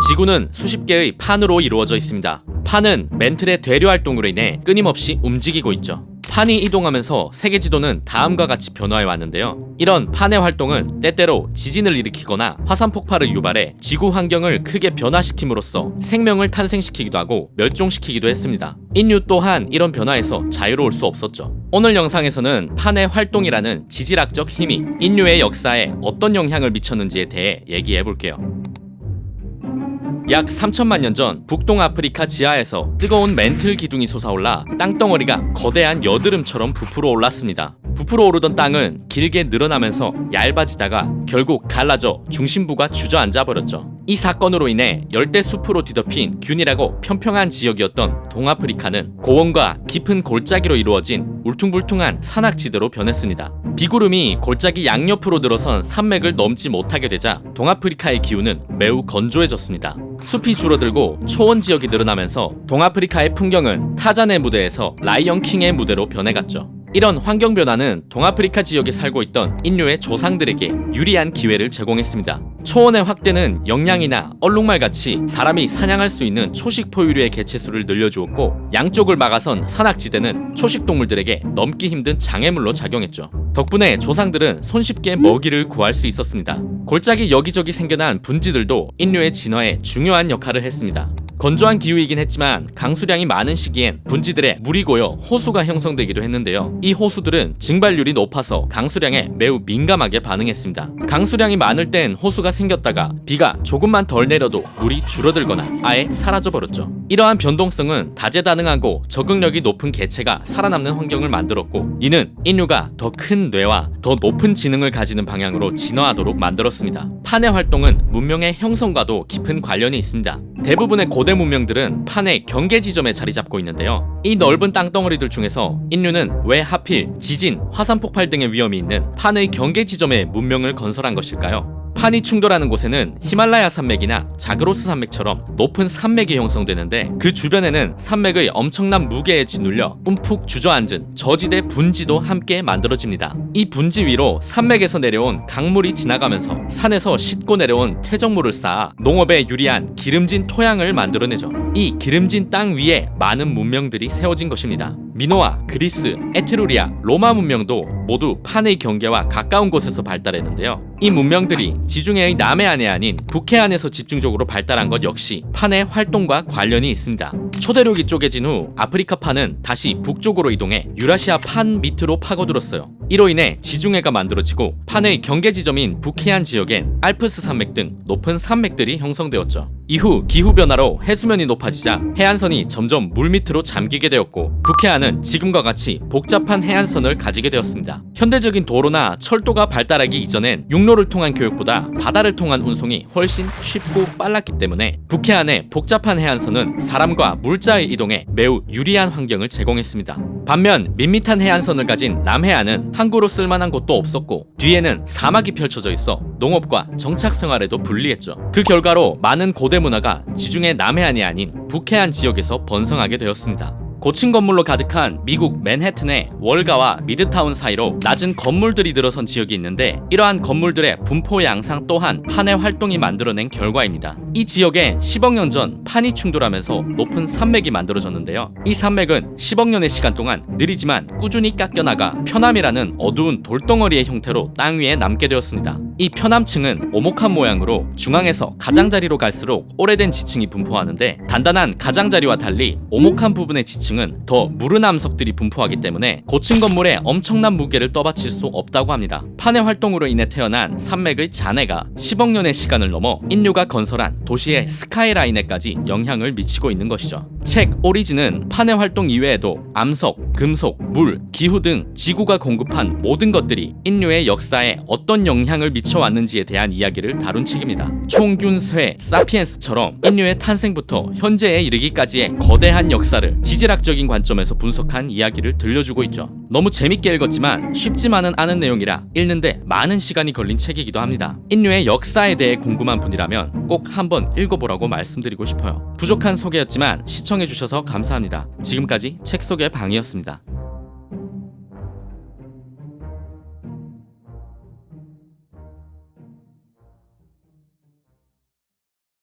지구는 수십 개의 판으로 이루어져 있습니다. 판은 멘틀의 되려 활동으로 인해 끊임없이 움직이고 있죠. 판이 이동하면서 세계 지도는 다음과 같이 변화해 왔는데요. 이런 판의 활동은 때때로 지진을 일으키거나 화산 폭발을 유발해 지구 환경을 크게 변화시킴으로써 생명을 탄생시키기도 하고 멸종시키기도 했습니다. 인류 또한 이런 변화에서 자유로울 수 없었죠. 오늘 영상에서는 판의 활동이라는 지질학적 힘이 인류의 역사에 어떤 영향을 미쳤는지에 대해 얘기해 볼게요. 약 3천만 년 전 북동아프리카 지하에서 뜨거운 멘틀 기둥이 솟아올라 땅덩어리가 거대한 여드름처럼 부풀어 올랐습니다. 부풀어 오르던 땅은 길게 늘어나면서 얇아지다가 결국 갈라져 중심부가 주저앉아 버렸죠. 이 사건으로 인해 열대 숲으로 뒤덮인 균일하고 평평한 지역이었던 동아프리카는 고원과 깊은 골짜기로 이루어진 울퉁불퉁한 산악지대로 변했습니다. 비구름이 골짜기 양옆으로 늘어선 산맥을 넘지 못하게 되자 동아프리카의 기후는 매우 건조해졌습니다. 숲이 줄어들고 초원 지역이 늘어나면서 동아프리카의 풍경은 타잔의 무대에서 라이언 킹의 무대로 변해갔죠. 이런 환경 변화는 동아프리카 지역에 살고 있던 인류의 조상들에게 유리한 기회를 제공했습니다. 초원의 확대는 영양이나 얼룩말같이 사람이 사냥할 수 있는 초식 포유류의 개체수를 늘려주었고, 양쪽을 막아선 산악지대는 초식 동물들에게 넘기 힘든 장애물로 작용했죠. 덕분에 조상들은 손쉽게 먹이를 구할 수 있었습니다. 골짜기 여기저기 생겨난 분지들도 인류의 진화에 중요한 역할을 했습니다. 건조한 기후이긴 했지만 강수량이 많은 시기엔 분지들의 물이 고여 호수가 형성되기도 했는데요. 이 호수들은 증발률이 높아서 강수량에 매우 민감하게 반응했습니다. 강수량이 많을 땐 호수가 생겼다가 비가 조금만 덜 내려도 물이 줄어들거나 아예 사라져버렸죠. 이러한 변동성은 다재다능하고 적응력이 높은 개체가 살아남는 환경을 만들었고, 이는 인류가 더 큰 뇌와 더 높은 지능을 가지는 방향으로 진화하도록 만들었습니다. 판의 활동은 문명의 형성과도 깊은 관련이 있습니다. 대부분의 고대 문명들은 판의 경계 지점에 자리 잡고 있는데요. 이 넓은 땅덩어리들 중에서 인류는 왜 하필 지진, 화산 폭발 등의 위험이 있는 판의 경계 지점에 문명을 건설한 것일까요? 판이 충돌하는 곳에는 히말라야 산맥이나 자그로스 산맥처럼 높은 산맥이 형성되는데, 그 주변에는 산맥의 엄청난 무게에 짓눌려 움푹 주저앉은 저지대 분지도 함께 만들어집니다. 이 분지 위로 산맥에서 내려온 강물이 지나가면서 산에서 싣고 내려온 퇴적물을 쌓아 농업에 유리한 기름진 토양을 만들어내죠. 이 기름진 땅 위에 많은 문명들이 세워진 것입니다. 미노아, 그리스, 에트루리아, 로마 문명도 모두 판의 경계와 가까운 곳에서 발달했는데요. 이 문명들이 지중해의 남해안이 아닌 북해안에서 집중적으로 발달한 것 역시 판의 활동과 관련이 있습니다. 초대륙이 쪼개진 후 아프리카 판은 다시 북쪽으로 이동해 유라시아 판 밑으로 파고들었어요. 이로 인해 지중해가 만들어지고 판의 경계 지점인 북해안 지역엔 알프스 산맥 등 높은 산맥들이 형성되었죠. 이후 기후변화로 해수면이 높아지자 해안선이 점점 물밑으로 잠기게 되었고, 북해안은 지금과 같이 복잡한 해안선을 가지게 되었습니다. 현대적인 도로나 철도가 발달하기 이전엔 육로를 통한 교육보다 바다를 통한 운송이 훨씬 쉽고 빨랐기 때문에 북해안의 복잡한 해안선은 사람과 물자의 이동에 매우 유리한 환경을 제공했습니다. 반면 밋밋한 해안선을 가진 남해안은 항구로 쓸만한 곳도 없었고, 뒤에는 사막이 펼쳐져 있어 농업과 정착 생활에도 불리했죠. 그 결과로 많은 고대 문화가 지중해 남해안이 아닌 북해안 지역에서 번성하게 되었습니다. 고층 건물로 가득한 미국 맨해튼의 월가와 미드타운 사이로 낮은 건물들이 늘어선 지역이 있는데, 이러한 건물들의 분포 양상 또한 판의 활동이 만들어낸 결과입니다. 이 지역엔 10억 년 전 판이 충돌하면서 높은 산맥이 만들어졌는데요. 이 산맥은 10억 년의 시간 동안 느리지만 꾸준히 깎여나가 편암이라는 어두운 돌덩어리의 형태로 땅 위에 남게 되었습니다. 이 편암층은 오목한 모양으로 중앙에서 가장자리로 갈수록 오래된 지층이 분포하는데, 단단한 가장자리와 달리 오목한 부분의 지층은 더 무른 암석들이 분포하기 때문에 고층 건물에 엄청난 무게를 떠받칠 수 없다고 합니다. 판의 활동으로 인해 태어난 산맥의 잔해가 10억 년의 시간을 넘어 인류가 건설한 도시의 스카이라인에까지 영향을 미치고 있는 것이죠. 책 오리진은 판의 활동 이외에도 암석, 금속, 물, 기후 등 지구가 공급한 모든 것들이 인류의 역사에 어떤 영향을 미쳐왔는지에 대한 이야기를 다룬 책입니다. 총균, 쇠, 사피엔스처럼 인류의 탄생부터 현재에 이르기까지의 거대한 역사를 지질학적인 관점에서 분석한 이야기를 들려주고 있죠. 너무 재밌게 읽었지만 쉽지만은 않은 내용이라 읽는데 많은 시간이 걸린 책이기도 합니다. 인류의 역사에 대해 궁금한 분이라면 꼭 한번 읽어보라고 말씀드리고 싶어요. 부족한 소개였지만 시청해주셔서 감사합니다. 지금까지 책 속의 방이었습니다.